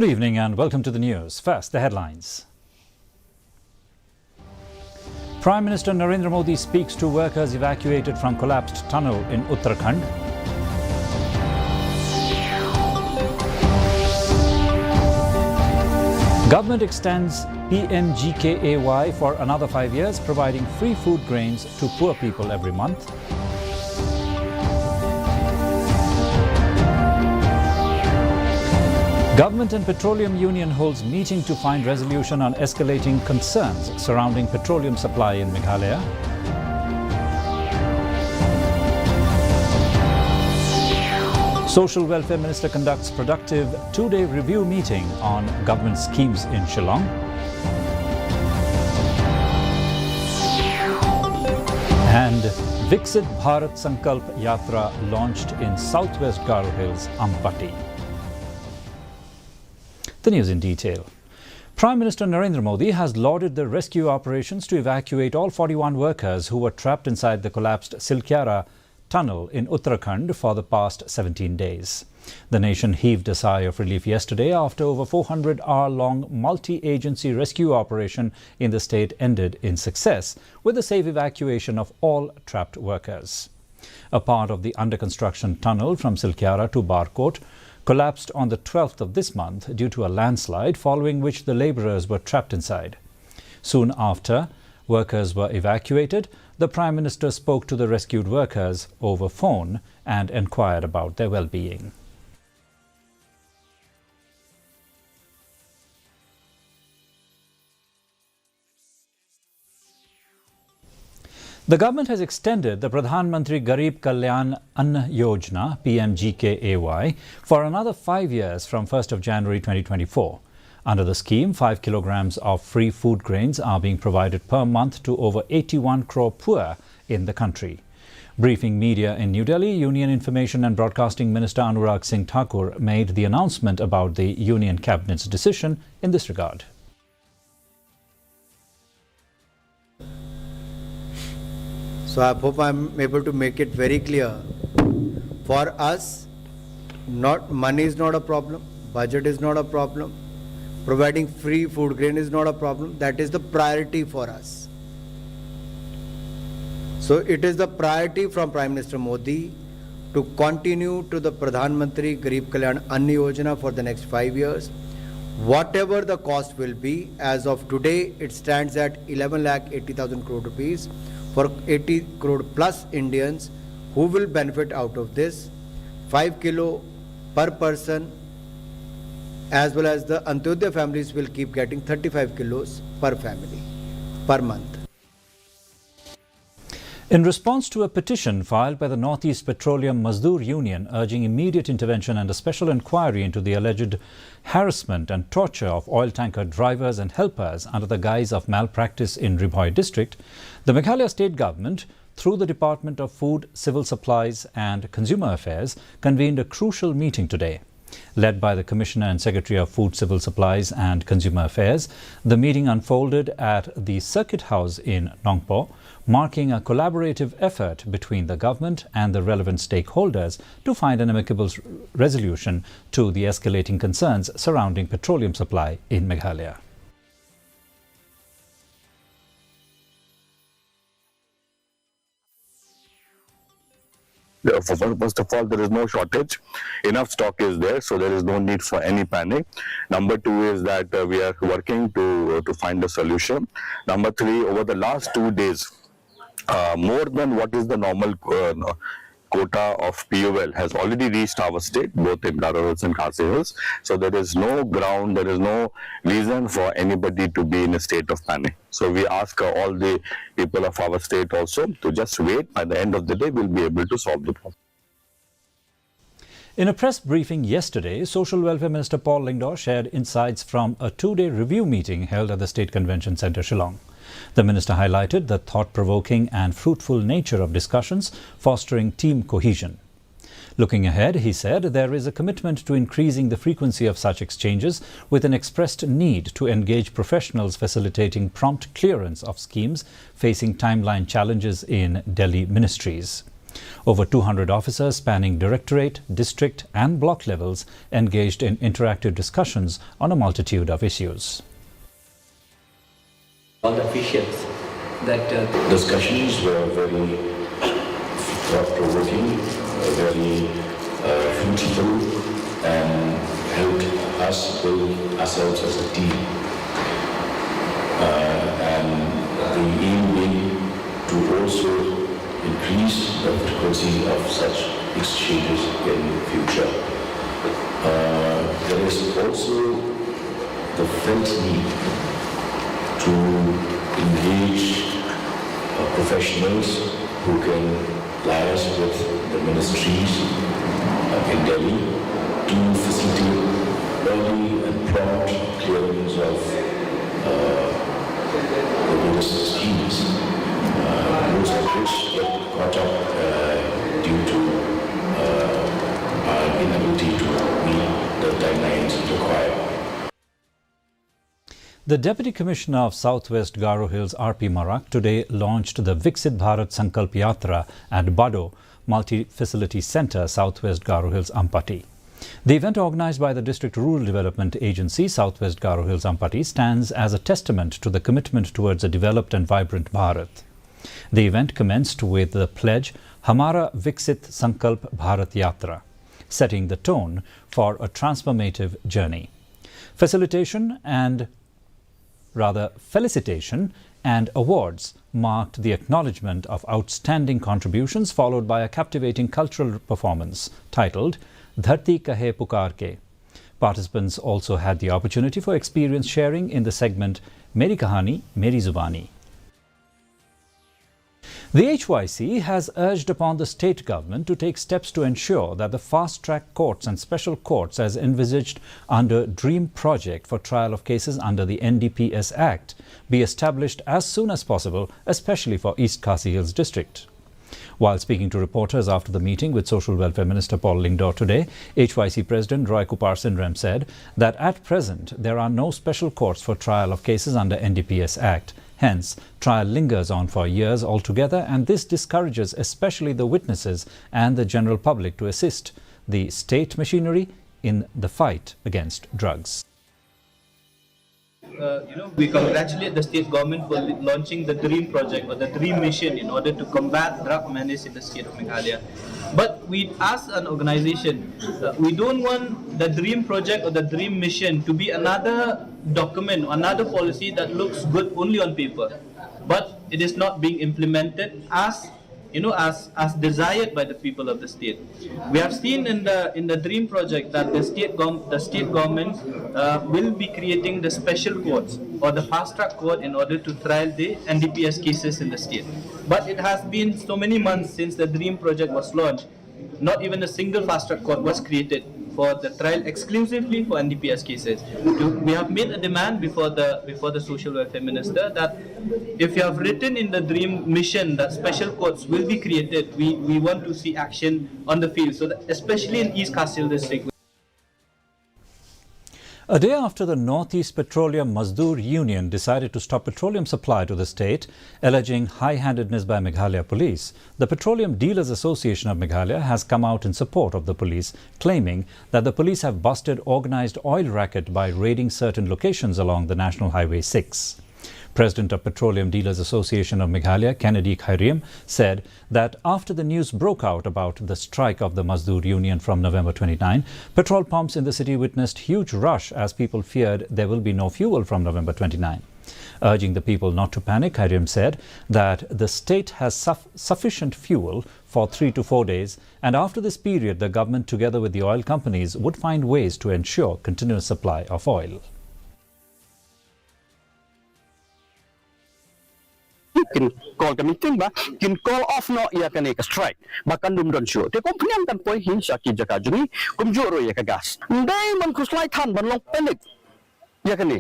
evening and welcome to the news. First, the headlines. Prime Minister Narendra Modi speaks to workers evacuated from collapsed tunnel in Uttarakhand. Government extends PMGKAY for another 5 years, providing free food grains to poor people every month. Government and Petroleum Union holds meeting to find resolution on escalating concerns surrounding petroleum supply in Meghalaya. Social Welfare Minister conducts productive two-day review meeting on government schemes in Shillong. And Viksit Bharat Sankalp Yatra launched in southwest Garo Hills, Ampati. The news in detail. Prime Minister Narendra Modi has lauded the rescue operations to evacuate all 41 workers who were trapped inside the collapsed Silkyara tunnel in Uttarakhand for the past 17 days. The nation heaved a sigh of relief yesterday after over 400-hour-long multi-agency rescue operation in the state ended in success with the safe evacuation of all trapped workers. A part of the under-construction tunnel from Silkyara to Barkot collapsed on the 12th of this month due to a landslide, following which the labourers were trapped inside. Soon after workers were evacuated, the Prime Minister spoke to the rescued workers over phone and enquired about their well-being. The government has extended the Pradhan Mantri Garib Kalyan Ann Yojana (PMGKAY) for another 5 years from 1st of January 2024. Under the scheme, 5 kilograms of free food grains are being provided per month to over 81 crore poor in the country. Briefing media in New Delhi, Union Information and Broadcasting Minister Anurag Singh Thakur made the announcement about the Union Cabinet's decision in this regard. So I hope I'm able to make it very clear. For us, money is not a problem, budget is not a problem, providing free food grain is not a problem. That is the priority for us. So it is the priority from Prime Minister Modi to continue to the Pradhan Mantri Garib Kalyan Ann Yojana for the next 5 years. Whatever the cost will be, as of today, it stands at 11,80,000 crore rupees for 80 crore plus Indians who will benefit out of this. 5 kilo per person, as well as the Antyodaya families will keep getting 35 kilos per family per month. In response to a petition filed by the Northeast Petroleum Mazdoor Union urging immediate intervention and a special inquiry into the alleged harassment and torture of oil tanker drivers and helpers under the guise of malpractice in Ribhoi district, the Meghalaya state government, through the Department of Food, Civil Supplies and Consumer Affairs, convened a crucial meeting today. Led by the Commissioner and Secretary of Food, Civil Supplies and Consumer Affairs, the meeting unfolded at the Circuit House in Nongpo, marking a collaborative effort between the government and the relevant stakeholders to find an amicable resolution to the escalating concerns surrounding petroleum supply in Meghalaya. First of all, there is no shortage. Enough stock is there, so there is no need for any panic. Number two is that we are working to find a solution. Number three, over the last 2 days, more than what is the normal quota of POL has already reached our state, both in Garo Hills and Khasi Hills. So there is no ground, there is no reason for anybody to be in a state of panic. So we ask all the people of our state also to just wait. By the end of the day, we'll be able to solve the problem. In a press briefing yesterday, Social Welfare Minister Paul Lyngdoh shared insights from a two-day review meeting held at the State Convention Centre, Shillong. The minister highlighted the thought-provoking and fruitful nature of discussions, fostering team cohesion. Looking ahead, he said, there is a commitment to increasing the frequency of such exchanges with an expressed need to engage professionals facilitating prompt clearance of schemes facing timeline challenges in Delhi ministries. Over 200 officers spanning directorate, district and block levels engaged in interactive discussions on a multitude of issues. All officials that discussions were very thought-provoking, very fruitful, and helped us build ourselves as a team. And the aim being to also increase the frequency of such exchanges in future. There is also the felt need to engage professionals who can liaise with the ministries in Delhi to facilitate early and prompt clearance of the various schemes, most of which get caught up due to our inability to meet the timelines required. The Deputy Commissioner of Southwest Garo Hills, R.P. Marak, today launched the Viksit Bharat Sankalp Yatra at Bado Multi-Facility Centre, Southwest Garo Hills, Ampati. The event, organised by the District Rural Development Agency, Southwest Garo Hills, Ampati, stands as a testament to the commitment towards a developed and vibrant Bharat. The event commenced with the pledge Hamara Viksit Sankalp Bharat Yatra, setting the tone for a transformative journey. Felicitation and awards marked the acknowledgement of outstanding contributions, followed by a captivating cultural performance titled Dharti Kahe Pukar Ke. Participants also had the opportunity for experience sharing in the segment Meri Kahani, Meri Zubani. The HYC has urged upon the state government to take steps to ensure that the fast-track courts and special courts as envisaged under DREAM project for trial of cases under the NDPS Act be established as soon as possible, especially for East Khasi Hills district. While speaking to reporters after the meeting with Social Welfare Minister Paul Lyngdoh today, HYC President Roy Kupar Sindram said that at present there are no special courts for trial of cases under NDPS Act. Hence, trial lingers on for years altogether, and this discourages especially the witnesses and the general public to assist the state machinery in the fight against drugs. We congratulate the state government for launching the DREAM project or the DREAM mission in order to combat drug menace in the state of Meghalaya. But we ask an organization, we don't want the DREAM project or the DREAM mission to be another document, another policy that looks good only on paper, but it is not being implemented as desired by the people of the state. We have seen in the DREAM project that the state government will be creating the special courts or the fast-track court in order to trial the NDPS cases in the state. But it has been so many months since the DREAM project was launched, not even a single fast-track court was created for the trial exclusively for NDPS cases. We have made a demand before the Social Welfare Minister that if you have written in the DREAM mission that special courts will be created, we want to see action on the field, so that especially in East Khasi Hills district. A day after the Northeast Petroleum Mazdoor Union decided to stop petroleum supply to the state, alleging high-handedness by Meghalaya police, the Petroleum Dealers Association of Meghalaya has come out in support of the police, claiming that the police have busted organised oil racket by raiding certain locations along the National Highway 6. President of Petroleum Dealers Association of Meghalaya, Kennedy Khairiem, said that after the news broke out about the strike of the Mazdoor Union from November 29, petrol pumps in the city witnessed huge rush as people feared there will be no fuel from November 29. Urging the people not to panic, Khairiem said that the state has sufficient fuel for 3 to 4 days, and after this period, the government together with the oil companies would find ways to ensure continuous supply of oil. Kin call kami ba kin call off no ia kan ka strike bahkan dum don show te kom phniam kan poi hin saki jaka juni kum joro ya ka gas ndai man khuslai than ban long panic ya kan ni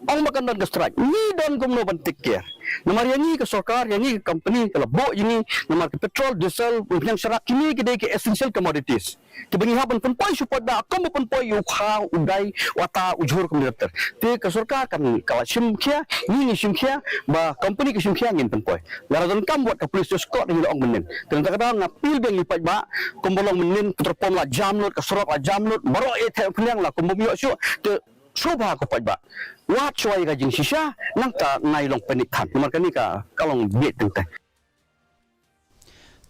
ong makan don ke strike ni don gumno bantik ke nomor yang ni ke sokar yang ni ke company kalau bo ini nomor ke petrol diesel yang serak kini ke ke essential commodities ke bengi haban pun poi support da kom pun poi yu kha udai wata ujur komputer te ke sorkar kan kala simkhia ni simkhia ba company ke simkhia ngin pun poi lara don kam buat ke police skot ni ong menen dan kadang ngapil beng lipat ba kombolong menen terpom la jamlut ke sorok la jamlut baro e the phliang la kombom yo syu te Soba ko pa ba wat choi ga jing shisha nang ka nai long panik khat mar kani ka kalong bit tente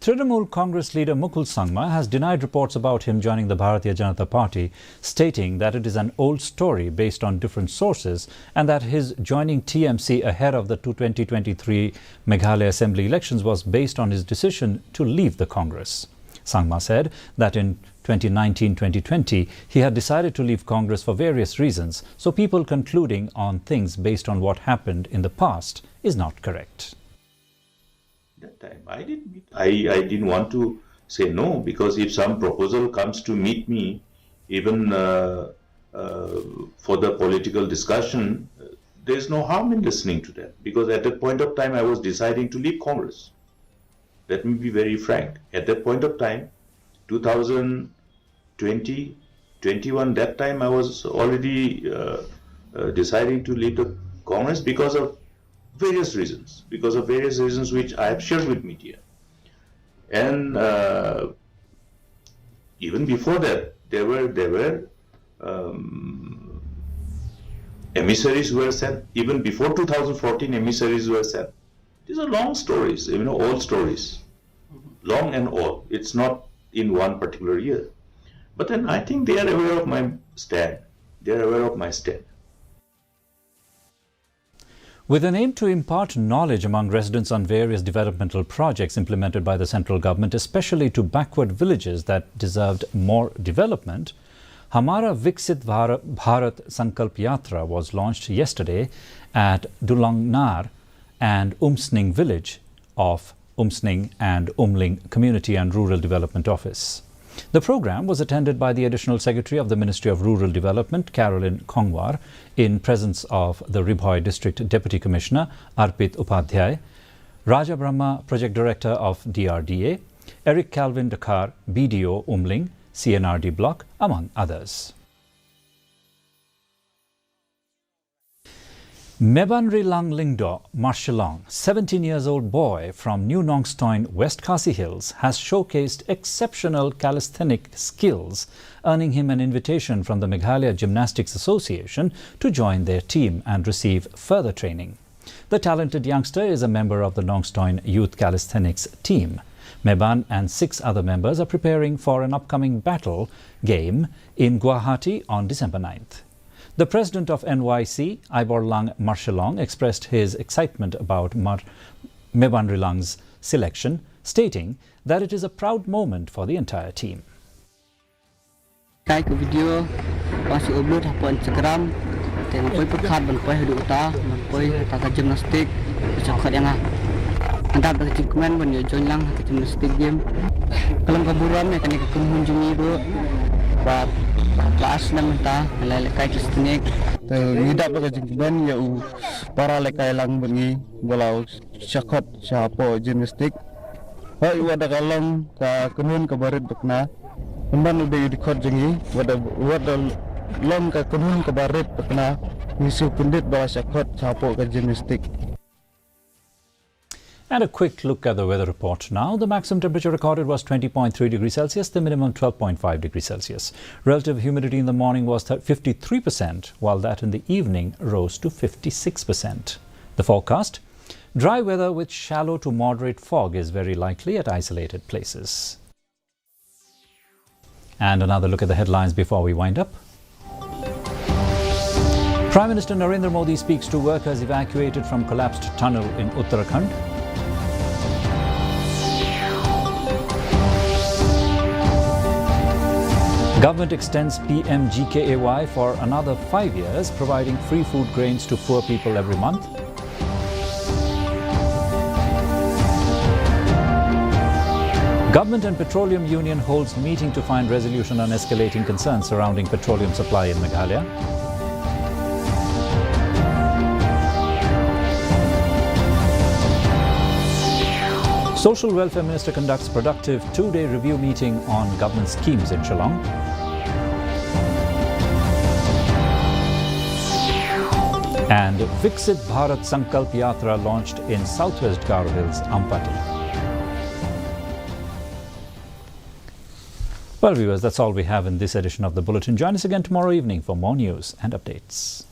Trinamool Congress leader Mukul Sangma has denied reports about him joining the Bharatiya Janata Party, stating that it is an old story based on different sources and that his joining TMC ahead of the 2023 Meghalaya Assembly elections was based on his decision to leave the Congress. Sangma said that in 2019-2020, he had decided to leave Congress for various reasons, so people concluding on things based on what happened in the past is not correct. That time I didn't want to say no, because if some proposal comes to meet me, even for the political discussion, there's no harm in listening to that, because at that point of time I was deciding to leave Congress. Let me be very frank. At that point of time, 2020, 21, that time I was already deciding to leave the Congress because of various reasons, which I have shared with media. And even before that, there were emissaries who were sent. Even before 2014, emissaries were sent. These are long stories, old stories, long and old. It's not in one particular year. But then I think they are aware of my stand. They are aware of my stand. With an aim to impart knowledge among residents on various developmental projects implemented by the central government, especially to backward villages that deserved more development, Hamara Viksit Bharat Sankalp Yatra was launched yesterday at Dulangnar and Umsning village of Umsning and Umling Community and Rural Development Office. The program was attended by the Additional Secretary of the Ministry of Rural Development, Caroline Kongwar, in presence of the Ribhoi District Deputy Commissioner, Arpit Upadhyay, Raja Brahma Project Director of DRDA, Eric Calvin Dakar, BDO Umling, CNRD Block, among others. Mebanrilang Lingdo Marshalong, 17-year-old boy from New Nongstoin, West Khasi Hills, has showcased exceptional calisthenic skills, earning him an invitation from the Meghalaya Gymnastics Association to join their team and receive further training. The talented youngster is a member of the Nongstoin Youth Calisthenics team. Meban and 6 other members are preparing for an upcoming battle game in Guwahati on December 9th. The president of NYC, Iborlang Marshalong, expressed his excitement about Mebanrilang's selection, stating that it is a proud moment for the entire team. Video masih upload apa Instagram, tengok poi perkat berpoi hidup utah, berpoi tata gimnastik, bercakap yang antara berkecil komen ban join lang ke gimnastik game. Kalau kaburan ya kan kekunjungi dulu, buat kelas dan mentah lekai calisthenic. Tidak berkecil komen ya para lekai lang bengi belau cakap siapa gimnastik. Hai wada kalong ka kunun kabarit bekna. Memang udah dikot jengi, wada lom ka kunun kabarit bekna. Misu pundit bawa cakap siapa ka gimnastik. And a quick look at the weather report now. The maximum temperature recorded was 20.3 degrees Celsius, the minimum 12.5 degrees Celsius. Relative humidity in the morning was 53%, while that in the evening rose to 56%. The forecast: dry weather with shallow to moderate fog is very likely at isolated places. And another look at the headlines before we wind up. Prime Minister Narendra Modi speaks to workers evacuated from collapsed tunnel in Uttarakhand. Government extends PMGKAY for another 5 years, providing free food grains to poor people every month. Government and Petroleum Union holds meeting to find resolution on escalating concerns surrounding petroleum supply in Meghalaya. Social Welfare Minister conducts productive two-day review meeting on government schemes in Shillong. And Viksit Bharat Sankalp Yatra launched in southwest Garo Hills, Ampati. Well, viewers, that's all we have in this edition of the Bulletin. Join us again tomorrow evening for more news and updates.